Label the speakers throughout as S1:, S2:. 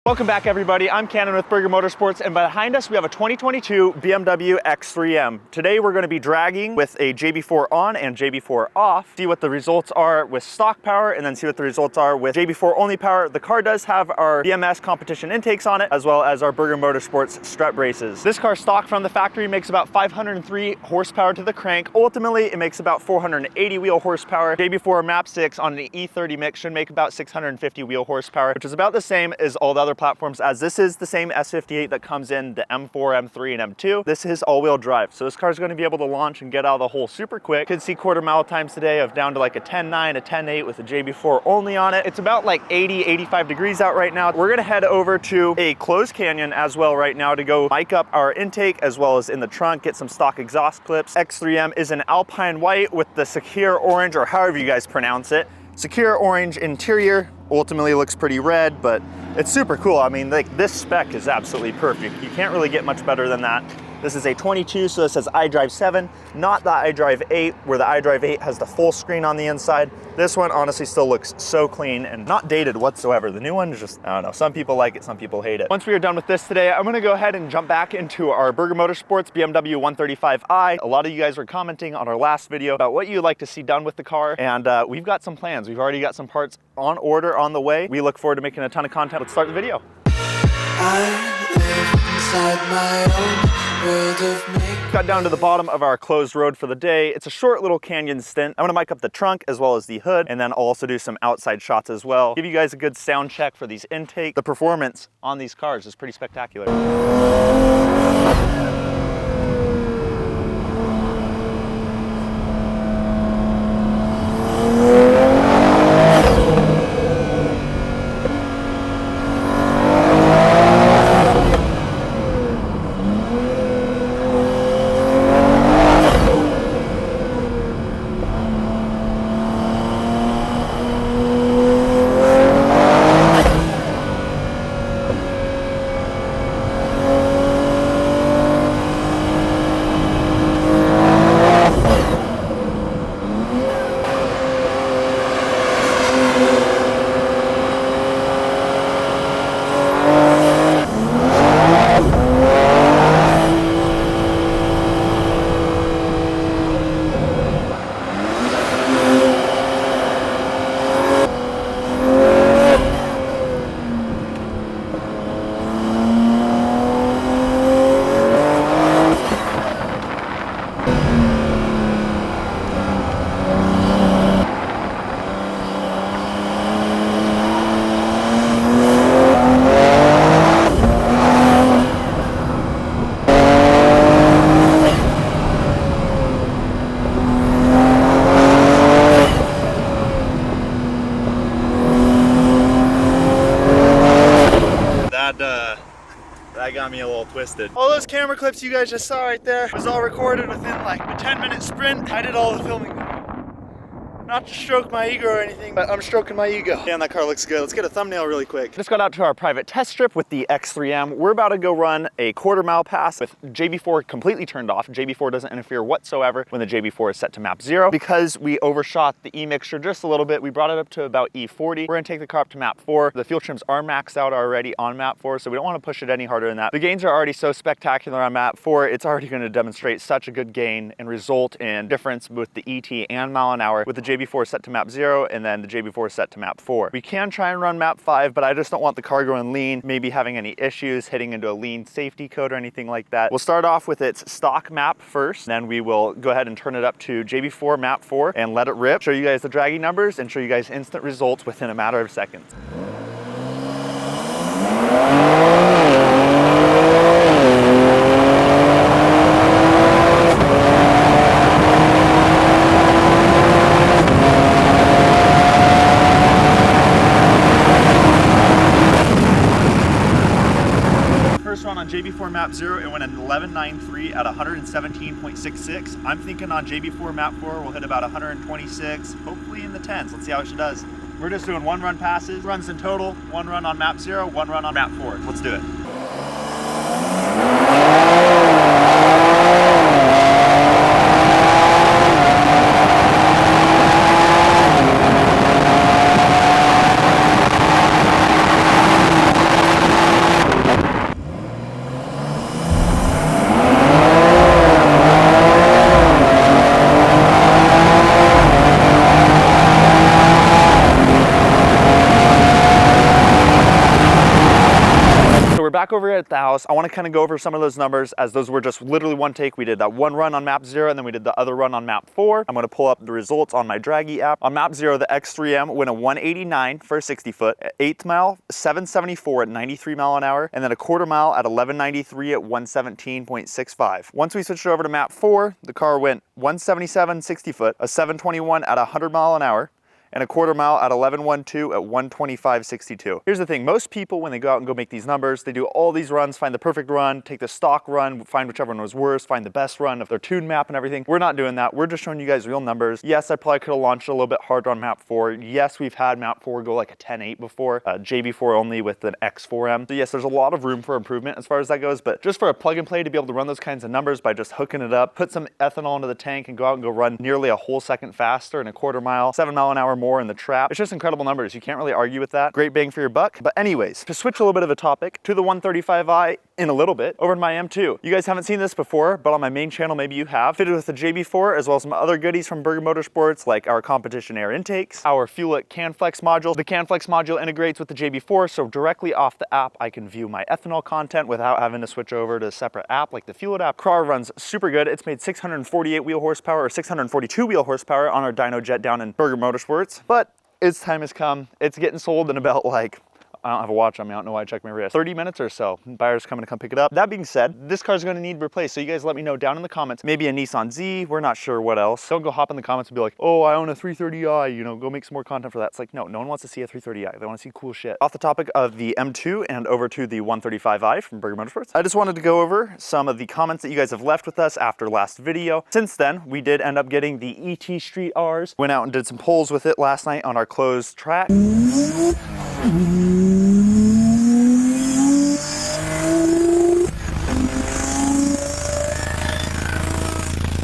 S1: Welcome back, everybody. I'm Cannon with Burger Motorsports, and behind us we have a 2022 BMW X3M. Today we're going to be dragging with a JB4 on and JB4 off, see what the results are with stock power, and then see what the results are with JB4 only power. The car does have our BMS competition intakes on it, as well as our Burger Motorsports strut braces. This car stock from the factory makes about 503 horsepower to the crank. Ultimately, it makes about 480 wheel horsepower. JB4 Map 6 on an E30 mix should make about 650 wheel horsepower, which is about the same as all the other platforms, as this is the same S58 that comes in the M4, M3, and M2. This is all-wheel drive, so this car is going to be able to launch and get out of the hole super quick. Could see quarter mile times today of down to like a 10.9, a 10.8 with a JB4 only on it. It's about like 80, 85 degrees out right now. We're going to head over to a closed canyon as well right now to go mic up our intake, as well as in the trunk, get some stock exhaust clips. X3M is an Alpine white with the Secure orange, or however you guys pronounce it. Secure orange interior. Ultimately looks pretty red, but it's super cool. I mean, like, this spec is absolutely perfect. You can't really get much better than that. This is a 22, so this says iDrive 7, not the iDrive 8, where the iDrive 8 has the full screen on the inside. This one honestly still looks so clean and not dated whatsoever. The new one is just, I don't know, some people like it, some people hate it. Once we are done with this today, I'm gonna go ahead and jump back into our Burger Motorsports BMW 135i. A lot of you guys were commenting on our last video about what you'd like to see done with the car, and we've got some plans. We've already got some parts on order on the way. We look forward to making a ton of content. Let's start the video.
S2: I live inside my own world of make.
S1: Got down to the bottom of our closed road for the day. It's a short little canyon stint. I'm gonna mic up the trunk as well as the hood, and then I'll also do some outside shots as well. Give you guys a good sound check for these intakes. The performance on these cars is pretty spectacular. That got me a little twisted. All those camera clips you guys just saw right there was all recorded within like a 10-minute sprint. I did all the filming. Not to stroke my ego or anything, but I'm stroking my ego. Damn, that car looks good. Let's get a thumbnail really quick. Just got out to our private test strip with the X3M. We're about to go run a quarter-mile pass with JB4 completely turned off. JB4 doesn't interfere whatsoever when the JB4 is set to map 0. Because we overshot the E-mixture just a little bit, we brought it up to about E40. We're gonna take the car up to map 4. The fuel trims are maxed out already on map 4, so we don't wanna push it any harder than that. The gains are already so spectacular on map 4, it's already gonna demonstrate such a good gain and result in difference with the ET and mile an hour with the JB4 set to map 0 and then the JB4 set to map 4. We can try and run map 5, but I just don't want the car going lean, maybe having any issues hitting into a lean safety code or anything like that. We'll start off with its stock map first, then we will go ahead and turn it up to JB4 map 4 and let it rip, show you guys the Dragy numbers and show you guys instant results within a matter of seconds. On JB4 Map 0, it went an 11.93 at 117.66. I'm thinking on JB4 Map 4, we'll hit about 126, hopefully in the 10s. Let's see how she does. We're just doing 1 run passes, runs in total, 1 run on Map 0, 1 run on Map 4. Let's do it. back over at the house. I want to kind of go over some of those numbers, as those were just literally one take. We did that one run on map 0, and then we did the other run on map 4. I'm going to pull up the results on my Dragy app. On map 0, the X3M went a 189 for a 60 foot, 8th mile 774 at 93 mile an hour, and then a quarter mile at 1193 at 117.65. Once we switched over to map 4, the car went 177 60 foot, a 721 at 100 mile an hour, and a quarter mile at 1112 at 125.62. Here's the thing, most people when they go out and go make these numbers, they do all these runs, find the perfect run, take the stock run, find whichever one was worse, find the best run of their tuned map and everything. We're not doing that. We're just showing you guys real numbers. Yes, I probably could have launched a little bit harder on map 4. Yes, we've had map 4 go like a 10.8 before, JB4 only with an X4M. So yes, there's a lot of room for improvement as far as that goes, but just for a plug and play to be able to run those kinds of numbers by just hooking it up, put some ethanol into the tank and go out and go run nearly a whole second faster in a quarter mile, 7 mile an hour more in the trap. It's just incredible numbers. You can't really argue with that. Great bang for your buck. But anyways, to switch a little bit of a topic to the 135i in a little bit over in my M2. You guys haven't seen this before, but on my main channel, maybe you have. Fitted with the JB4 as well as some other goodies from Burger Motorsports, like our competition air intakes, our Fuel-It CanFlex module. The CanFlex module integrates with the JB4, so directly off the app, I can view my ethanol content without having to switch over to a separate app like the Fuel-It app. Car runs super good. It's made 648 wheel horsepower or 642 wheel horsepower on our dyno jet down in Burger Motorsports, but its time has come. It's getting sold in about like, I don't have a watch on me, I don't know why I checked my wrist, 30 minutes or so. Buyer's coming to come pick it up. That being said, this car's gonna need replaced, so you guys let me know down in the comments. Maybe a Nissan Z, we're not sure what else. Don't go hop in the comments and be like, oh, I own a 330i, you know, go make some more content for that. It's like, no one wants to see a 330i. They want to see cool shit. Off the topic of the M2 and over to the 135i from Burger Motorsports, I just wanted to go over some of the comments that you guys have left with us after last video. Since then, we did end up getting the ET Street Rs. Went out and did some polls with it last night on our closed track.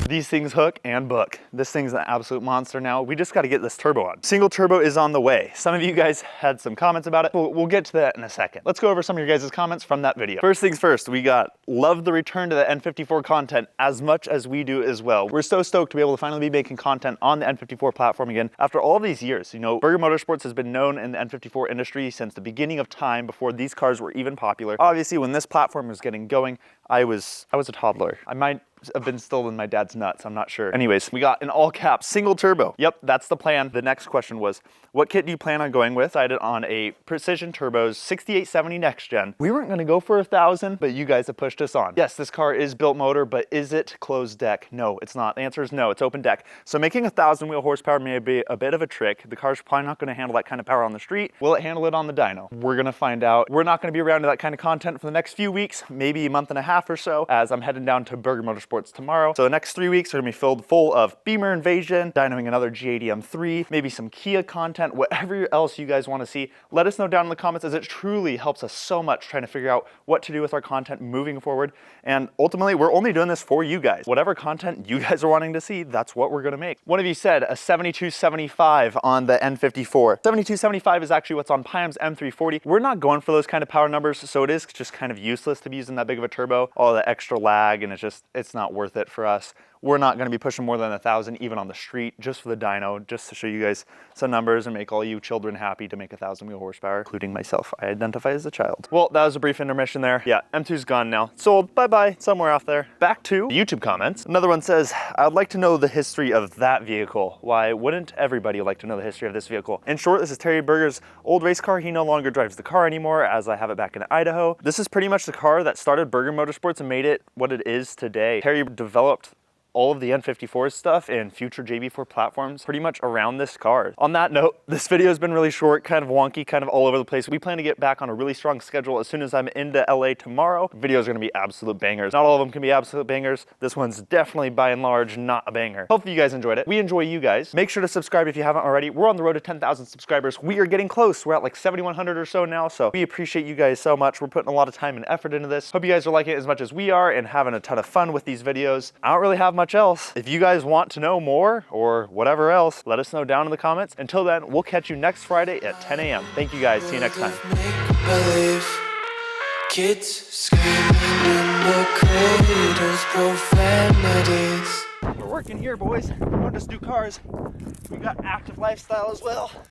S1: These things hook and book. This thing's an absolute monster now. We just got to get this turbo on. Single turbo is on the way. Some of you guys had some comments about it. We'll get to that in a second. Let's go over some of your guys' comments from that video. First things first, we got love the return to the N54 content as much as we do as well. We're so stoked to be able to finally be making content on the N54 platform again after all these years. You know, Burger Motorsports has been known in the N54 industry since the beginning of time, before these cars were even popular. Obviously, when this platform was getting going, I was a toddler. I might have been still in my dad's nuts, I'm not sure. Anyways, we got in all caps, single turbo. Yep, that's the plan. The next question was, what kit do you plan on going with? I decided on a Precision Turbos 6870 Next Gen. We weren't gonna go for 1,000, but you guys have pushed us on. Yes, this car is built motor, but is it closed deck? No, it's not. The answer is no, it's open deck. So making 1,000 wheel horsepower may be a bit of a trick. The car's probably not gonna handle that kind of power on the street. Will it handle it on the dyno? We're gonna find out. We're not gonna be around to that kind of content for the next few weeks, maybe a month and a half or so, as I'm heading down to Burger Motorsports tomorrow. So the next 3 weeks are gonna be filled full of Beamer Invasion, dynoing another G80 M3, maybe some Kia content, whatever else you guys wanna see. Let us know down in the comments, as it truly helps us so much trying to figure out what to do with our content moving forward. And ultimately, we're only doing this for you guys. Whatever content you guys are wanting to see, that's what we're gonna make. One of you said a 7275 on the N54. 7275 is actually what's on Piam's M340. We're not going for those kind of power numbers, so it is just kind of useless to be using that big of a turbo. All the extra lag, and it's not worth it for us. We're not going to be pushing more than 1,000 even on the street, just for the dyno, just to show you guys some numbers and make all you children happy to make 1,000 wheel horsepower, including myself. I identify as a child. Well, that was a brief intermission there. Yeah, M2's gone now. Sold, bye-bye, somewhere off there. Back to YouTube comments. Another one says, I'd like to know the history of that vehicle. Why wouldn't everybody like to know the history of this vehicle? In short, this is Terry Berger's old race car. He no longer drives the car anymore, as I have it back in Idaho. This is pretty much the car that started Burger Motorsports and made it what it is today. Terry developed all of the N54 stuff and future JB4 platforms pretty much around this car. On that note, this video has been really short, kind of wonky, kind of all over the place. We plan to get back on a really strong schedule as soon as I'm into LA tomorrow. Videos are gonna be absolute bangers. Not all of them can be absolute bangers. This one's definitely, by and large, not a banger. Hopefully you guys enjoyed it. We enjoy you guys. Make sure to subscribe if you haven't already. We're on the road to 10,000 subscribers. We are getting close. We're at like 7,100 or so now, so we appreciate you guys so much. We're putting a lot of time and effort into this. Hope you guys are liking it as much as we are and having a ton of fun with these videos. I don't really have much else. If you guys want to know more or whatever else, let us know down in the comments. Until then, we'll catch you next Friday at 10 a.m. Thank you guys. See you next time.
S2: Kids screaming in the cradles, profanities.
S1: We're working here, boys. We don't just do cars. We got active lifestyle as well.